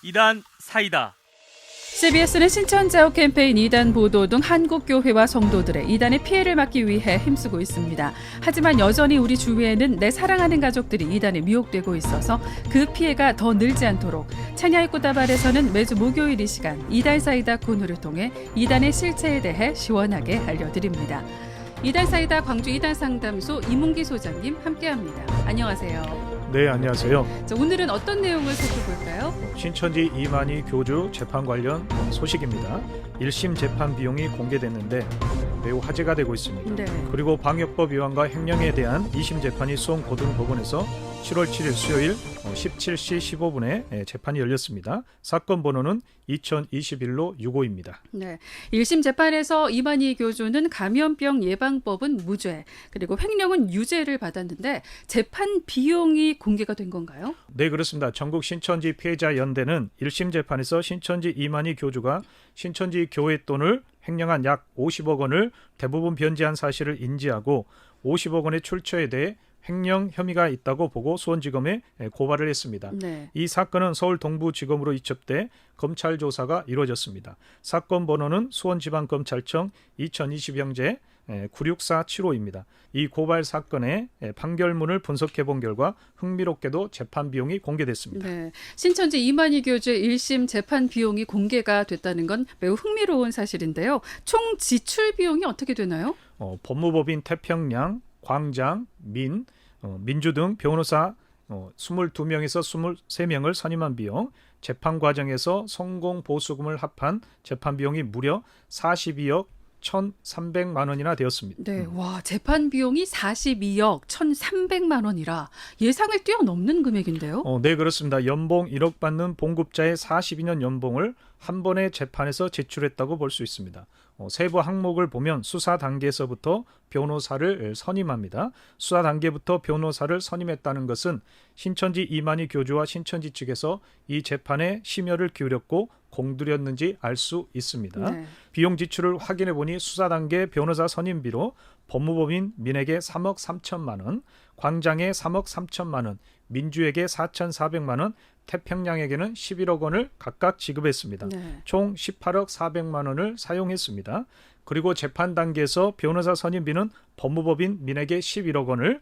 이단 사이다. CBS는 신천지아웃 캠페인 이단 보도 등 한국교회와 성도들의 이단의 피해를 막기 위해 힘쓰고 있습니다. 하지만 여전히 우리 주위에는 내 사랑하는 가족들이 이단에 미혹되고 있어서 그 피해가 더 늘지 않도록 찬야의 꽃다발에서는 매주 목요일 이 시간 이단 사이다 코너를 통해 이단의 실체에 대해 시원하게 알려드립니다. 이단 사이다 광주 이단 상담소 이문기 소장님 함께합니다. 안녕하세요. 네, 안녕하세요. 자, 오늘은 어떤 내용을 살펴볼까요? 신천지 이만희 교주 재판 관련 소식입니다. 1심 재판 비용이 공개됐는데 매우 화제가 되고 있습니다. 네. 그리고 방역법 위반과 횡령에 대한 2심 재판이 수원고등법원에서 7월 7일 수요일 17시 15분에 재판이 열렸습니다. 사건 번호는 2021로 65입니다. 네, 1심 재판에서 이만희 교주는 감염병 예방법은 무죄, 그리고 횡령은 유죄를 받았는데 재판 비용이 공개가 된 건가요? 네, 그렇습니다. 전국 신천지 피해자 연대는 1심 재판에서 신천지 이만희 교주가 신천지 교회 돈을 횡령한 약 50억 원을 대부분 변제한 사실을 인지하고 50억 원의 출처에 대해 횡령 혐의가 있다고 보고 수원지검에 고발을 했습니다. 네. 이 사건은 서울 동부지검으로 이첩돼 검찰 조사가 이루어졌습니다. 사건 번호는 수원지방검찰청 2020형제 96475입니다. 이 고발 사건의 판결문을 분석해 본 결과 흥미롭게도 재판 비용이 공개됐습니다. 네, 신천지 이만희 교주의 1심 재판 비용이 공개가 됐다는 건 매우 흥미로운 사실인데요. 총 지출 비용이 어떻게 되나요? 법무법인 태평양, 광장, 민주 등 변호사 22명에서 23명을 선임한 비용, 재판 과정에서 성공 보수금을 합한 재판 비용이 무려 42억 1,300만 원이나 되었습니다. 네, 와, 재판 비용이 42억 1,300만 원이라 예상을 뛰어넘는 금액인데요. 네, 그렇습니다. 연봉 1억 받는 봉급자의 42년 연봉을 한 번의 재판에서 제출했다고 볼 수 있습니다. 세부 항목을 보면 수사 단계에서부터 변호사를 선임합니다. 수사 단계부터 변호사를 선임했다는 것은 신천지 이만희 교주와 신천지 측에서 이 재판에 심혈을 기울였고 공들였는지 알 수 있습니다. 네. 비용 지출을 확인해 보니 수사 단계 변호사 선임비로 법무법인 민에게 3억 3천만 원, 광장에 3억 3천만 원, 민주에게 4,400만 원, 태평양에게는 11억 원을 각각 지급했습니다. 네. 총 18억 400만 원을 사용했습니다. 그리고 재판 단계에서 변호사 선임비는 법무법인 민에게 11억 원을,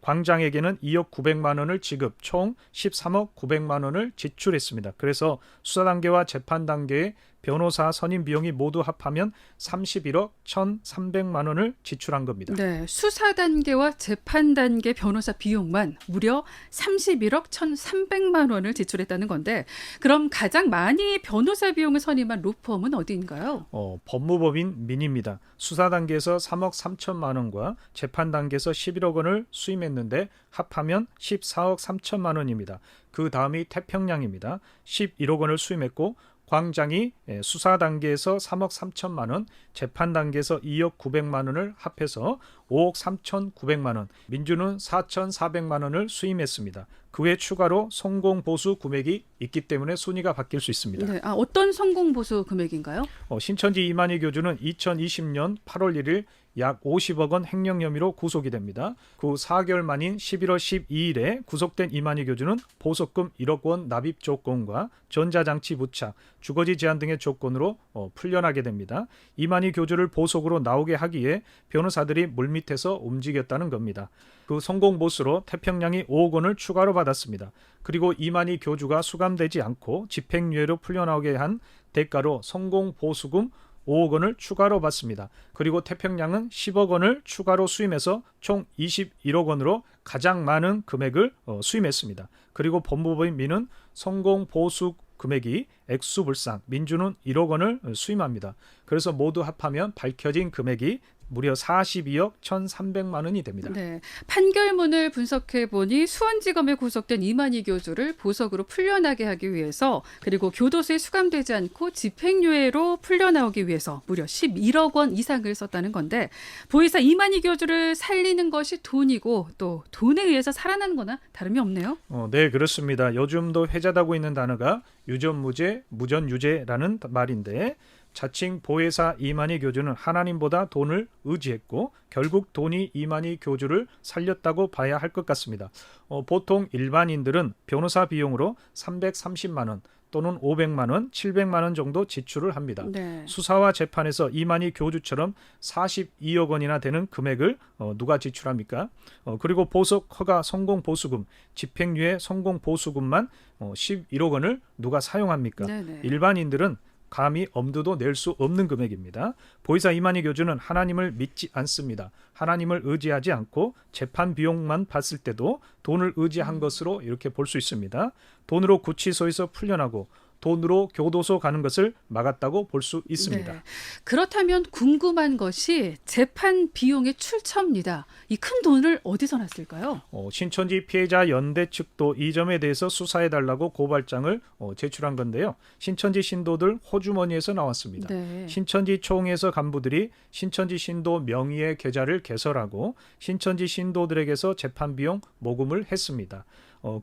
광장에게는 2억 900만 원을 지급, 총 13억 900만 원을 지출했습니다. 그래서 수사 단계와 재판 단계의 변호사 선임 비용이 모두 합하면 31억 1,300만 원을 지출한 겁니다. 네, 수사 단계와 재판 단계 변호사 비용만 무려 31억 1,300만 원을 지출했다는 건데, 그럼 가장 많이 변호사 비용을 선임한 로펌은 어디인가요? 법무법인 민입니다. 수사 단계에서 3억 3천만 원과 재판 단계에서 11억 원을 수임했는데 합하면 14억 3천만 원입니다. 그 다음이 태평양입니다. 11억 원을 수임했고, 광장이 수사 단계에서 3억 3천만 원, 재판 단계에서 2억 900만 원을 합해서 5억 3,900만 원, 민주는 4,400만 원을 수임했습니다. 그 외 추가로 성공보수 금액이 있기 때문에 순위가 바뀔 수 있습니다. 네, 어떤 성공보수 금액인가요? 신천지 이만희 교주는 2020년 8월 1일 약 50억 원 횡령 혐의로 구속이 됩니다. 그 4개월 만인 11월 12일에 구속된 이만희 교주는 보석금 1억 원 납입 조건과 전자장치 부착, 주거지 제한 등의 조건으로 풀려나게 됩니다. 이만희 교주를 보석으로 나오게 하기 위해 변호사들이 물밑에서 움직였다는 겁니다. 그 성공보수로 태평양이 5억 원을 추가로 받았습니다. 그리고 이만희 교주가 수감되지 않고 집행유예로 풀려나오게 한 대가로 성공보수금 5억 원을 추가로 받습니다. 그리고 태평양은 10억 원을 추가로 수임해서 총 21억 원으로 가장 많은 금액을 수임했습니다. 그리고 법무법인 민은 성공보수 금액이 액수불상, 민주는 1억 원을 수임합니다. 그래서 모두 합하면 밝혀진 금액이 무려 42억 1,300만 원이 됩니다. 네, 판결문을 분석해 보니 수원지검에 구속된 이만희 교주를 보석으로 풀려나게 하기 위해서, 그리고 교도소에 수감되지 않고 집행유예로 풀려나오기 위해서 무려 11억 원 이상을 썼다는 건데, 보이사 이만희 교주를 살리는 것이 돈이고 또 돈에 의해서 살아나는 거나 다름이 없네요. 네, 그렇습니다. 요즘도 회자되고 있는 단어가 유전무죄, 무전유죄라는 말인데, 자칭 보혜사 이만희 교주는 하나님보다 돈을 의지했고 결국 돈이 이만희 교주를 살렸다고 봐야 할 것 같습니다. 보통 일반인들은 변호사 비용으로 330만 원 또는 500만 원, 700만 원 정도 지출을 합니다. 네. 수사와 재판에서 이만희 교주처럼 42억 원이나 되는 금액을 누가 지출합니까? 그리고 보석 허가 성공 보수금, 집행유예 성공 보수금만 11억 원을 누가 사용합니까? 네네. 일반인들은 감히 엄두도 낼 수 없는 금액입니다. 보혜사 이만희 교주는 하나님을 믿지 않습니다. 하나님을 의지하지 않고 재판 비용만 봤을 때도 돈을 의지한 것으로 이렇게 볼 수 있습니다. 돈으로 구치소에서 풀려나고 돈으로 교도소 가는 것을 막았다고 볼 수 있습니다. 네. 그렇다면 궁금한 것이 재판 비용의 출처입니다. 이 큰 돈을 어디서 났을까요? 신천지 피해자 연대 측도 이 점에 대해서 수사해달라고 고발장을 제출한 건데요. 신천지 신도들 호주머니에서 나왔습니다. 네. 신천지 총회에서 간부들이 신천지 신도 명의의 계좌를 개설하고 신천지 신도들에게서 재판 비용 모금을 했습니다.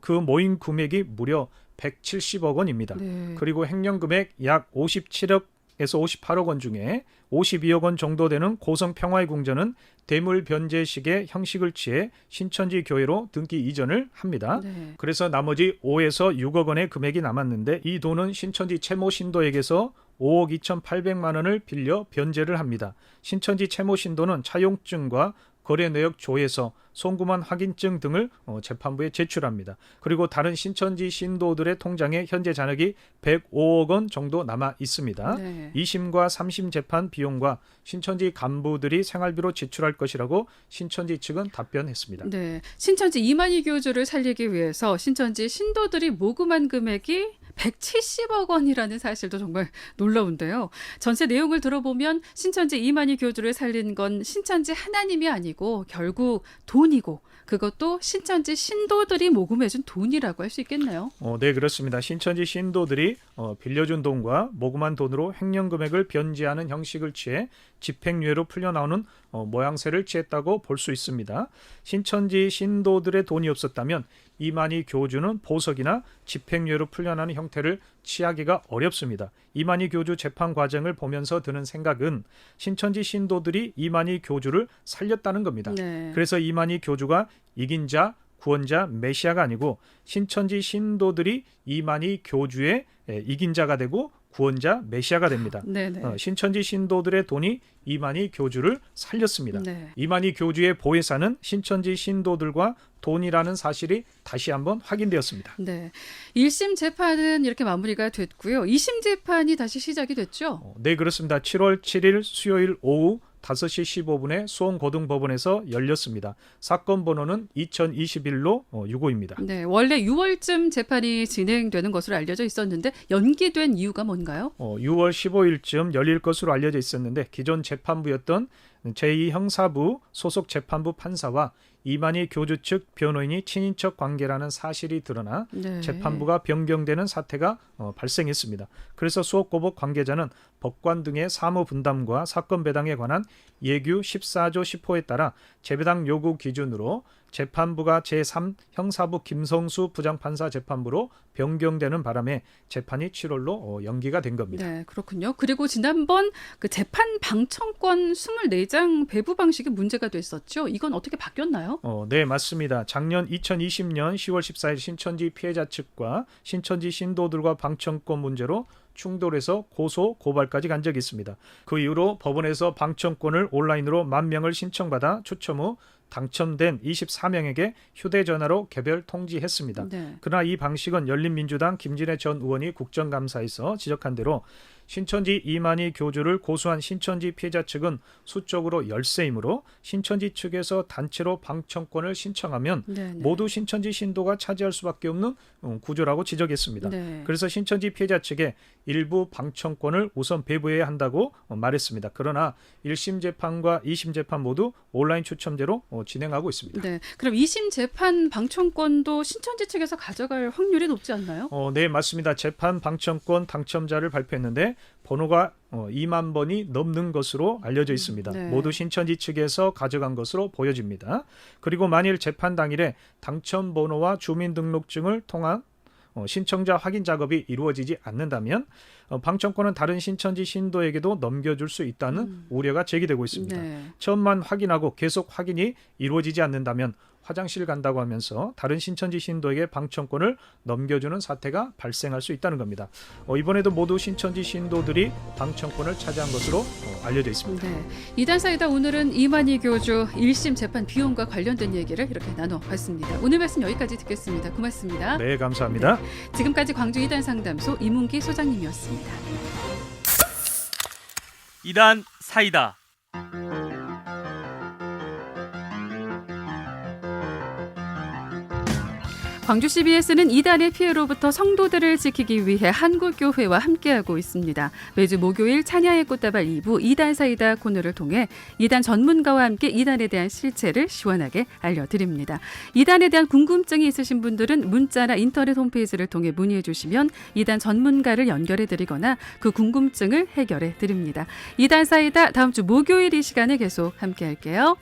그 모인 금액이 무려 170억 원입니다. 네. 그리고 횡령금액 약 57억에서 58억 원 중에 52억 원 정도 되는 고성 평화의 궁전은 대물 변제식의 형식을 취해 신천지 교회로 등기 이전을 합니다. 네. 그래서 나머지 5에서 6억 원의 금액이 남았는데 이 돈은 신천지 채모 신도에게서 5억 2,800만 원을 빌려 변제를 합니다. 신천지 채모 신도는 차용증과 거래 내역 조회서, 송금한 확인증 등을 재판부에 제출합니다. 그리고 다른 신천지 신도들의 통장에 현재 잔액이 105억 원 정도 남아 있습니다. 네. 2심과 3심 재판 비용과 신천지 간부들이 생활비로 지출할 것이라고 신천지 측은 답변했습니다. 네. 신천지 이만희 교주를 살리기 위해서 신천지 신도들이 모금한 금액이 170억 원이라는 사실도 정말 놀라운데요. 전체 내용을 들어보면 신천지 이만희 교주를 살린 건 신천지 하나님이 아니고 결국 돈이고 그것도 신천지 신도들이 모금해준 돈이라고 할 수 있겠네요. 네, 그렇습니다. 신천지 신도들이 빌려준 돈과 모금한 돈으로 횡령금액을 변제하는 형식을 취해 집행유예로 풀려나오는 모양새를 취했다고 볼 수 있습니다. 신천지 신도들의 돈이 없었다면 이만희 교주는 보석이나 집행유예로 풀려나는 형태를 취하기가 어렵습니다. 이만희 교주 재판 과정을 보면서 드는 생각은 신천지 신도들이 이만희 교주를 살렸다는 겁니다. 네. 그래서 이만희 교주가 이긴 자, 구원자, 메시아가 아니고 신천지 신도들이 이만희 교주의 이긴 자가 되고 구원자, 메시아가 됩니다. 네네. 신천지 신도들의 돈이 이만희 교주를 살렸습니다. 네. 이만희 교주의 보혜사는 신천지 신도들과 돈이라는 사실이 다시 한번 확인되었습니다. 네. 1심 재판은 이렇게 마무리가 됐고요. 2심 재판이 다시 시작이 됐죠? 네, 그렇습니다. 7월 7일 수요일 오후 5시 15분에 수원고등법원에서 열렸습니다. 사건 번호는 2021로 유고입니다. 네. 원래 6월쯤 재판이 진행되는 것으로 알려져 있었는데 연기된 이유가 뭔가요? 6월 15일쯤 열릴 것으로 알려져 있었는데 기존 재판부였던 제2형사부 소속 재판부 판사와 이만희 교주 측 변호인이 친인척 관계라는 사실이 드러나 네. 재판부가 변경되는 사태가 발생했습니다. 그래서 수원고법 관계자는 법관 등의 사무 분담과 사건 배당에 관한 예규 14조 10호에 따라 재배당 요구 기준으로 재판부가 제3형사부 김성수 부장판사 재판부로 변경되는 바람에 재판이 7월로 연기가 된 겁니다. 네, 그렇군요. 그리고 지난번 그 재판 방청권 24장 배부 방식이 문제가 됐었죠. 이건 어떻게 바뀌었나요? 네, 맞습니다. 작년 2020년 10월 14일 신천지 피해자 측과 신천지 신도들과 방청권 문제로 충돌해서 고소, 고발까지 간 적이 있습니다. 그 이후로 법원에서 방청권을 온라인으로 10,000명을 신청받아 추첨 후 당첨된 24명에게 휴대전화로 개별 통지했습니다. 네. 그러나 이 방식은 열린민주당 김진애 전 의원이 국정감사에서 지적한 대로 신천지 이만희 교주를 고소한 신천지 피해자 측은 수적으로 열세이므로 신천지 측에서 단체로 방청권을 신청하면 네, 네. 모두 신천지 신도가 차지할 수밖에 없는 구조라고 지적했습니다. 네. 그래서 신천지 피해자 측에 일부 방청권을 우선 배부해야 한다고 말했습니다. 그러나 1심 재판과 2심 재판 모두 온라인 추첨제로 진행하고 있습니다. 네. 그럼 2심 재판 방청권도 신천지 측에서 가져갈 확률이 높지 않나요? 네, 맞습니다. 재판 방청권 당첨자를 발표했는데 번호가 2만 번이 넘는 것으로 알려져 있습니다. 네. 모두 신천지 측에서 가져간 것으로 보여집니다. 그리고 만일 재판 당일에 당첨 번호와 주민등록증을 통한 신청자 확인 작업이 이루어지지 않는다면 방청권은 다른 신천지 신도에게도 넘겨줄 수 있다는 우려가 제기되고 있습니다. 네. 처음만 확인하고 계속 확인이 이루어지지 않는다면 화장실 간다고 하면서 다른 신천지 신도에게 방청권을 넘겨주는 사태가 발생할 수 있다는 겁니다. 이번에도 모두 신천지 신도들이 방청권을 차지한 것으로 알려져 있습니다. 네. 이단 사이다 오늘은 이만희 교주 1심 재판 비용과 관련된 얘기를 이렇게 나눠봤습니다. 오늘 말씀 여기까지 듣겠습니다. 고맙습니다. 네, 감사합니다. 지금까지 광주 이단 상담소 이문기 소장님이었습니다. 이단 사이다. 광주 CBS는 이단의 피해로부터 성도들을 지키기 위해 한국교회와 함께하고 있습니다. 매주 목요일 찬야의 꽃다발 2부 이단 사이다 코너를 통해 이단 전문가와 함께 이단에 대한 실체를 시원하게 알려드립니다. 이단에 대한 궁금증이 있으신 분들은 문자나 인터넷 홈페이지를 통해 문의해 주시면 이단 전문가를 연결해 드리거나 그 궁금증을 해결해 드립니다. 이단 사이다 다음 주 목요일 이 시간에 계속 함께할게요.